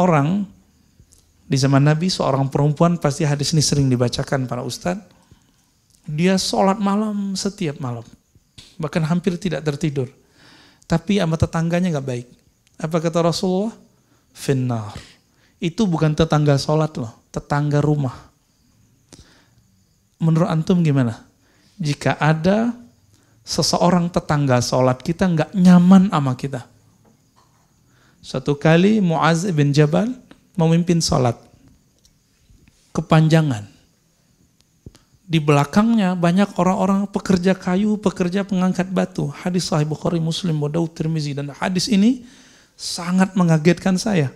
orang di zaman Nabi, seorang perempuan, pasti hadis ini sering dibacakan para ustadz. Dia sholat malam setiap malam, bahkan hampir tidak tertidur. Tapi sama tetangganya gak baik. Apa kata Rasulullah? Finnar. Itu bukan tetangga sholat loh, tetangga rumah. Menurut antum gimana? Jika ada seseorang tetangga sholat kita gak nyaman sama kita. Suatu kali Muaz bin Jabal memimpin sholat. Kepanjangan. Di belakangnya banyak orang-orang pekerja kayu, pekerja pengangkat batu. Hadis Sahih Bukhari, Muslim, Abu Daud, Tirmizi. Dan hadis ini sangat mengagetkan saya.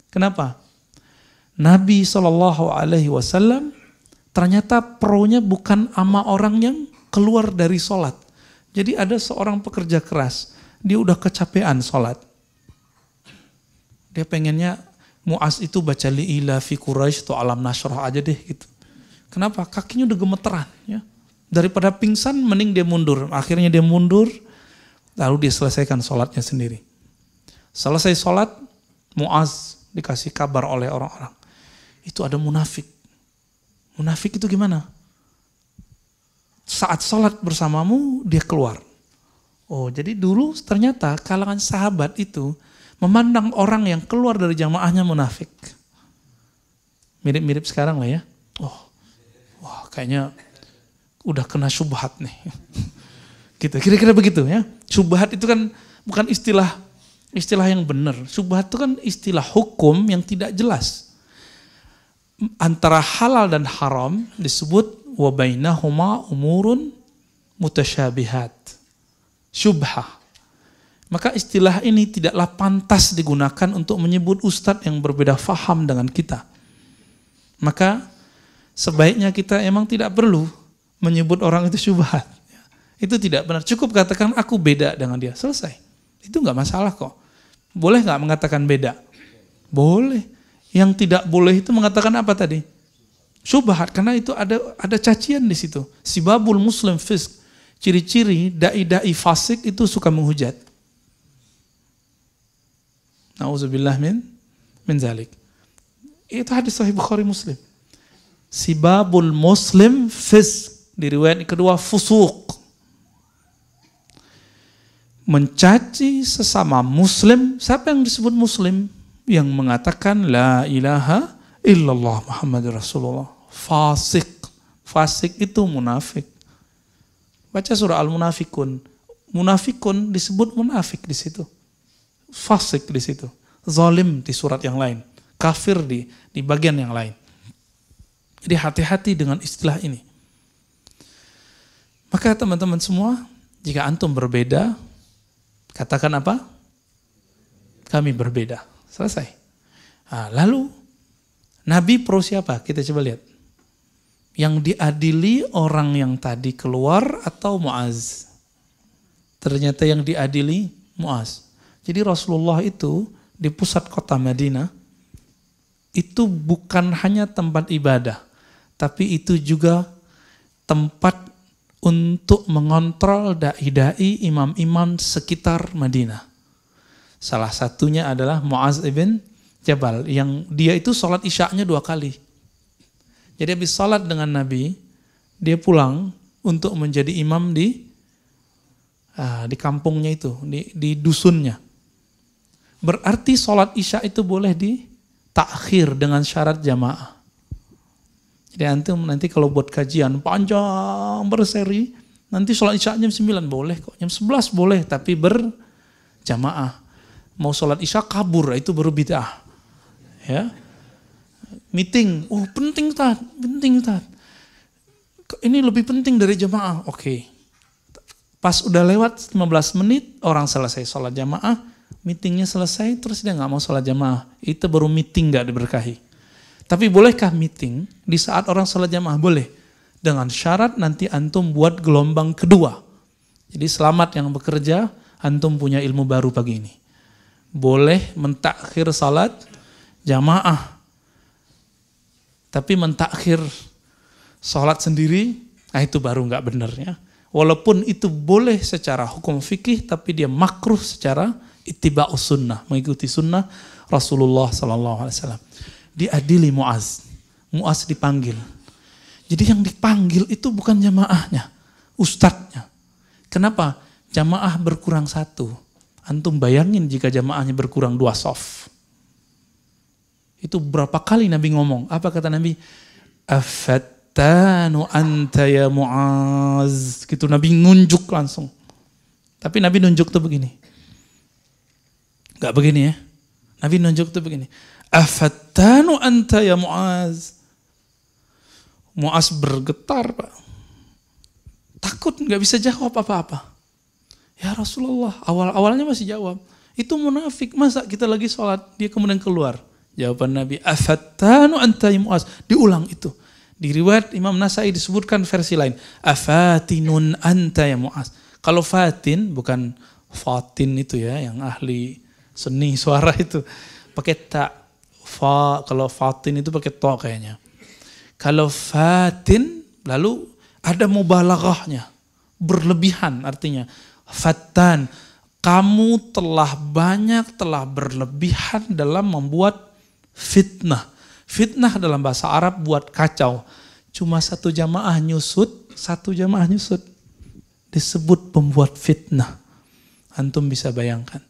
Kenapa? Nabi SAW ternyata pro-nya bukan sama orang yang keluar dari sholat. Jadi ada seorang pekerja keras, dia udah kecapean sholat. Dia pengennya Muaz itu baca li'ila fi Quraisy atau alam nashrah aja deh gitu. Kenapa? Kakinya udah gemeteran ya. Daripada pingsan mending dia mundur. Akhirnya dia mundur, lalu dia selesaikan sholatnya sendiri. Selesai sholat, Muaz dikasih kabar oleh orang-orang. Itu ada munafik. Munafik itu gimana? Saat sholat bersamamu, dia keluar. Oh, jadi dulu ternyata kalangan sahabat itu memandang orang yang keluar dari jamaahnya munafik. Mirip-mirip sekarang lah ya. Oh, wah kayaknya udah kena syubhat nih. Gitu, kira-kira begitu ya. Syubhat itu kan bukan istilah yang benar. Syubhat itu kan istilah hukum yang tidak jelas. Antara halal dan haram disebut wa bainahuma umurun mutasyabihat. Syubhah. Maka istilah ini tidaklah pantas digunakan untuk menyebut ustadz yang berbeda faham dengan kita. Maka sebaiknya kita emang tidak perlu menyebut orang itu syubhat. Itu tidak benar. Cukup katakan aku beda dengan dia. Selesai. Itu nggak masalah kok. Boleh nggak mengatakan beda? Boleh. Yang tidak boleh itu mengatakan apa tadi? Syubhat. Karena itu ada cacian di situ. Sibabul muslim fisk. Ciri-ciri dai-dai fasik itu suka menghujat. Nauzubillah min zalik. Itu hadis Sahih Bukhari Muslim. Sibabul muslim fisk. Di riwayat kedua fusuq. Mencaci sesama muslim. Siapa yang disebut muslim? Yang mengatakan la ilaha illallah Muhammadur Rasulullah. Fasik. Fasik itu munafik. Baca surah Al-Munafikun. Munafikun disebut munafik di situ. Fasik di situ. Zalim di surat yang lain. Kafir di bagian yang lain. Jadi hati-hati dengan istilah ini. Maka teman-teman semua, jika antum berbeda, katakan apa? Kami berbeda. Selesai. Nah, lalu Nabi pro siapa? Kita coba lihat. Yang diadili orang yang tadi keluar atau Muaz? Ternyata yang diadili Muaz. Jadi Rasulullah itu di pusat kota Madinah itu bukan hanya tempat ibadah, tapi itu juga tempat untuk mengontrol dai-dai, imam-imam sekitar Madinah. Salah satunya adalah Muaz ibn Jabal, yang dia itu sholat isya'nya 2 kali. Jadi habis sholat dengan Nabi, dia pulang untuk menjadi imam di kampungnya itu, di dusunnya. Berarti sholat isya itu boleh ditakhir dengan syarat jamaah. Jadi antum nanti kalau buat kajian panjang berseri, nanti sholat isya jam 9 boleh kok, jam 11 boleh, tapi berjamaah. Mau sholat isya kabur, itu baru bid'ah. Ya. Meeting, oh penting Ustaz, penting Ustaz. Ini lebih penting dari jamaah, oke. Pas udah lewat 15 menit, orang selesai sholat jamaah, meetingnya selesai, terus dia gak mau sholat jamaah. Itu baru meeting gak diberkahi. Tapi bolehkah meeting di saat orang sholat jamaah? Boleh. Dengan syarat nanti antum buat gelombang kedua. Jadi selamat yang bekerja, antum punya ilmu baru pagi ini. Boleh mentakhir salat jamaah. Tapi mentakhir salat sendiri, nah itu baru nggak benar ya. Walaupun itu boleh secara hukum fikih, tapi dia makruh secara ittiba'us sunnah, mengikuti sunnah Rasulullah SAW. Diadili Muaz. Muaz dipanggil. Jadi yang dipanggil itu bukan jamaahnya, ustadznya. Kenapa? Jamaah berkurang satu. Antum bayangin jika jamaahnya berkurang 2 shaf. Itu berapa kali Nabi ngomong? Apa kata Nabi? Afattanu anta ya Muaz. Gitu Nabi nunjuk langsung. Tapi Nabi nunjuk tuh begini. Gak begini ya. Nabi nunjuk tuh begini. Afattanu anta ya Muaz. Muaz bergetar, Pak. Takut gak bisa jawab apa-apa. Ya Rasulullah, awal-awalnya masih jawab. Itu munafik, masa kita lagi sholat, dia kemudian keluar. Jawaban Nabi, afattanu anta ya Muaz. Diulang itu. Di riwayat Imam Nasai disebutkan versi lain. Afatinun anta ya Muaz. Kalau fatin, bukan fatin itu ya, yang ahli seni suara itu. Pakai ta. Kalau fatin itu pakai to kayaknya. Kalau fatin, lalu ada mubalaghahnya. Berlebihan artinya. Fattan. Kamu telah berlebihan dalam membuat fitnah. Fitnah dalam bahasa Arab buat kacau. Cuma satu jamaah nyusut. Disebut pembuat fitnah. Antum bisa bayangkan.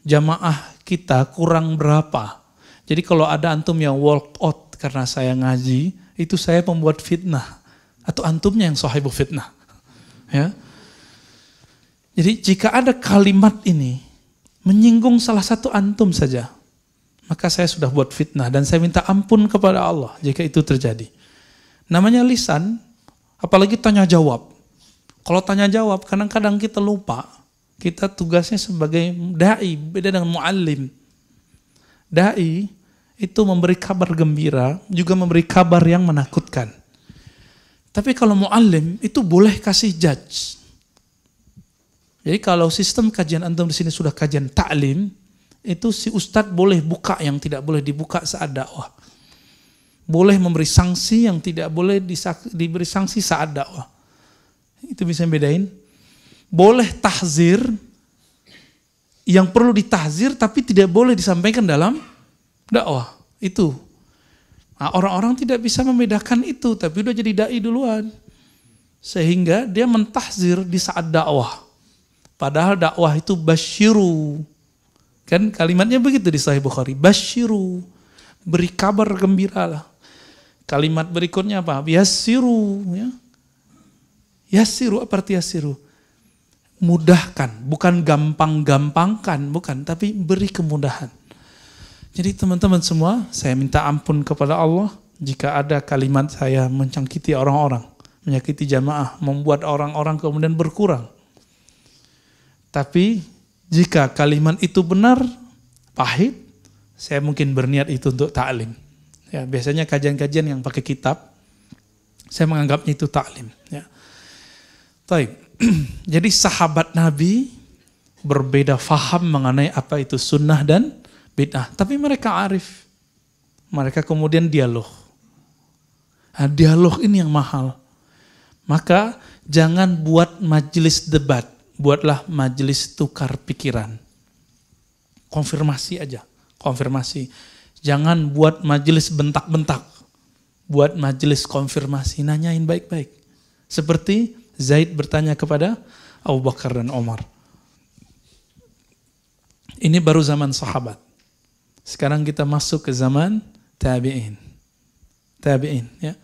Jamaah kita kurang berapa? Jadi kalau ada antum yang walk out karena saya ngaji, itu saya pembuat fitnah. Atau antumnya yang sahibu fitnah. Ya. Jadi jika ada kalimat ini menyinggung salah satu antum saja, maka saya sudah buat fitnah dan saya minta ampun kepada Allah jika itu terjadi. Namanya lisan, apalagi tanya jawab. Kalau tanya jawab, kadang-kadang kita lupa. Kita tugasnya sebagai da'i, beda dengan muallim. Da'i itu memberi kabar gembira, juga memberi kabar yang menakutkan. Tapi kalau muallim itu boleh kasih judge. Jadi kalau sistem kajian antum di sini sudah kajian ta'lim, itu si ustadz boleh buka yang tidak boleh dibuka saat dakwah. Boleh memberi sanksi yang tidak boleh diberi sanksi saat dakwah. Itu bisa bedain. Boleh tahzir yang perlu ditahzir tapi tidak boleh disampaikan dalam dakwah. Itu. Nah, orang-orang tidak bisa membedakan itu, tapi udah jadi dai duluan. Sehingga dia mentahzir di saat dakwah. Padahal dakwah itu basyiru. Kan kalimatnya begitu di Sahih Bukhari. Basyiru. Beri kabar gembiralah. Kalimat berikutnya apa? Yassiru. Ya. Yassiru, apa arti yassiru? Mudahkan. Bukan gampang-gampangkan. Bukan, tapi beri kemudahan. Jadi teman-teman semua, saya minta ampun kepada Allah jika ada kalimat saya menyakiti orang-orang. Menyakiti jamaah. Membuat orang-orang kemudian berkurang. Tapi jika kalimat itu benar, pahit, saya mungkin berniat itu untuk ta'lim. Ya, biasanya kajian-kajian yang pakai kitab, saya menganggapnya itu ta'lim. Ya. Jadi sahabat Nabi berbeda faham mengenai apa itu sunnah dan bid'ah. Tapi mereka arif. Mereka kemudian dialog. Nah, dialog ini yang mahal. Maka jangan buat majelis debat. Buatlah majelis tukar pikiran. Konfirmasi aja. Konfirmasi. Jangan buat majelis bentak-bentak. Buat majelis konfirmasi. Nanyain baik-baik. Seperti Zaid bertanya kepada Abu Bakar dan Umar. Ini baru zaman sahabat. Sekarang kita masuk ke zaman tabi'in. Tabi'in, ya.